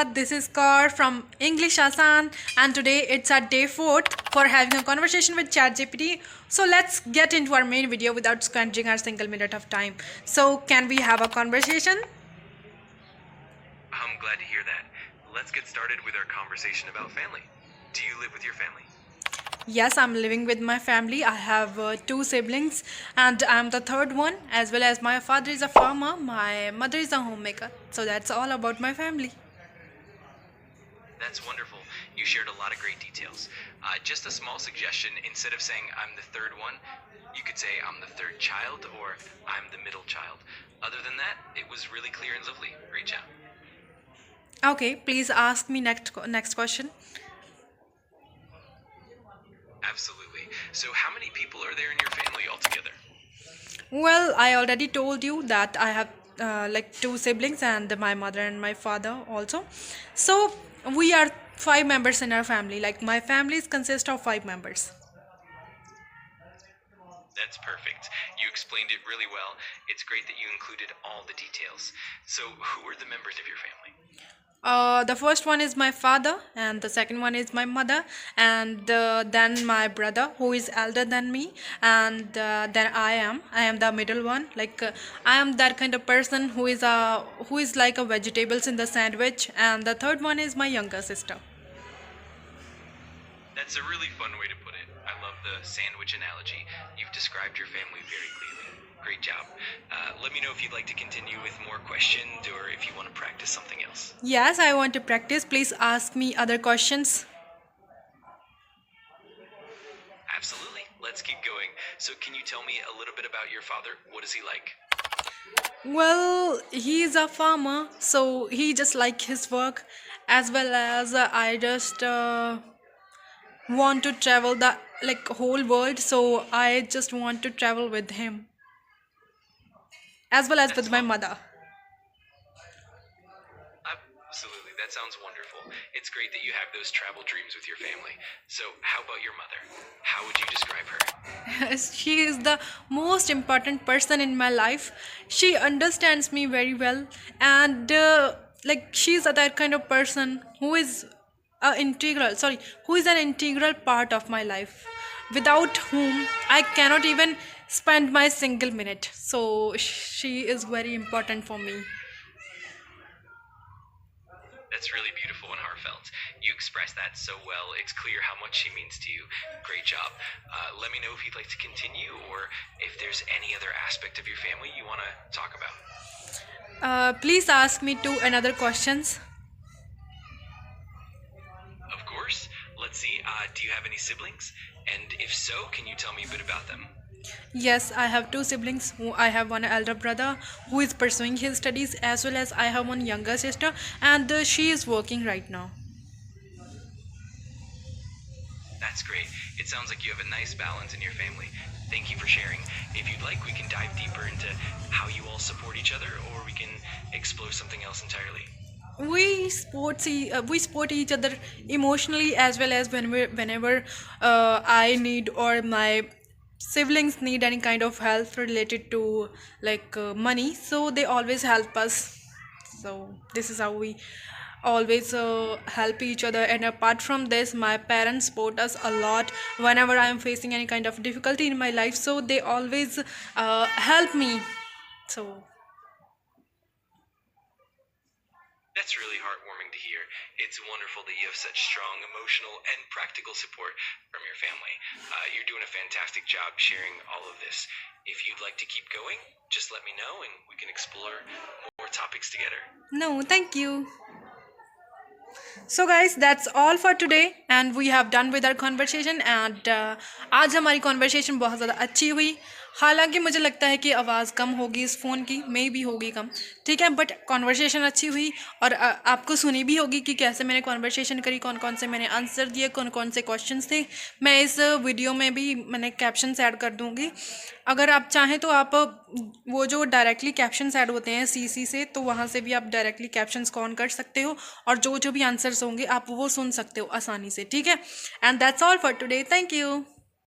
this is Kar from English Asan, and today it's our day 4th for having a conversation with ChatGPT. So let's get into our main video without squandering our single minute of time. So can we have a conversation? I'm glad to hear that. Let's get started with our conversation about family. Do you live with your family? Yes, I'm living with my family. I have 2 siblings and I'm the third one, as well as my father is a farmer, my mother is a homemaker. So that's all about my family. That's wonderful. You shared a lot of great details. Just a small suggestion, instead of saying I'm the third one, you could say I'm the third child or I'm the middle child. Other than that, it was really clear and lovely. Great job. Okay, please ask me next question. Absolutely. So how many people are there in your family altogether? Well, I already told you that I have like 2 siblings and my mother and my father also. So we are 5 members in our family. Like my family consists of 5 members. That's perfect. You explained it really well. It's great that you included all the details. So who are the members of your family? The first one is my father, and the second one is my mother, and then my brother who is elder than me, and then I am the middle one. Like I am that kind of person who is like a vegetables in the sandwich, and the third one is my younger sister. That's a really fun way to put it. I love the sandwich analogy. You've described your family very clearly. Great job. Let me know if you'd like to continue with more questions or if you want to practice something else. Yes, I want to practice. Please ask me other questions. Absolutely. Let's keep going. So can you tell me a little bit about your father? What is he like? Well, he's a farmer, so he just like his work, as well as I just want to travel the like whole world, so I just want to travel with him, as well as That's with my fun. mother. Absolutely. That sounds wonderful. It's great that you have those travel dreams with your family. So how about your mother? How would you describe her? She is the most important person in my life. She understands me very well, and like she's that kind of person who is who is an integral part of my life, without whom I cannot even spend my single minute. So she is very important for me. That's really beautiful and heartfelt. You express that so well. It's clear how much she means to you. Great job. Let me know if you'd like to continue or if there's any other aspect of your family you want to talk about. Please ask me 2 another questions. Of course. Let's see. Do you have any siblings? And if so, can you tell me a bit about them? Yes, I have 2 siblings. I have one elder brother who is pursuing his studies, as well as I have one younger sister, and she is working right now. That's great. It sounds like you have a nice balance in your family. Thank you for sharing. If you'd like, we can dive deeper into how you all support each other, or we can explore something else entirely. We support each other emotionally, as well as whenever I need or my siblings need any kind of help related to like money, so they always help us. So this is how we always help each other. And apart from this, my parents support us a lot whenever I am facing any kind of difficulty in my life, so they always help me. So That's really heartwarming to hear. It's wonderful that you have such strong emotional and practical support from your family. You're doing a fantastic job sharing all of this. If you'd like to keep going, just let me know and we can explore more topics together. no, thank you. So guys, that's all for today, and we have done with our conversation. And आज हमारी conversation बहुत ज़्यादा अच्छी हुई. हालांकि मुझे लगता है कि आवाज़ कम होगी इस फ़ोन की, मे भी होगी कम, ठीक है, बट कॉन्वर्सेशन अच्छी हुई. और आपको सुनी भी होगी कि कैसे मैंने कॉन्वर्सेशन करी, कौन कौन से मैंने आंसर दिए, कौन कौन से क्वेश्चंस थे. मैं इस वीडियो में भी मैंने कैप्शंस ऐड कर दूँगी. अगर आप चाहें तो आप वो जो डायरेक्टली कैप्शंस ऐड होते हैं सीसी से, तो वहाँ से भी आप डायरेक्टली कैप्शंस को ऑन कर सकते हो, और जो जो भी आंसर्स होंगे आप वो सुन सकते हो आसानी से, ठीक है. And that's all for today. Thank you.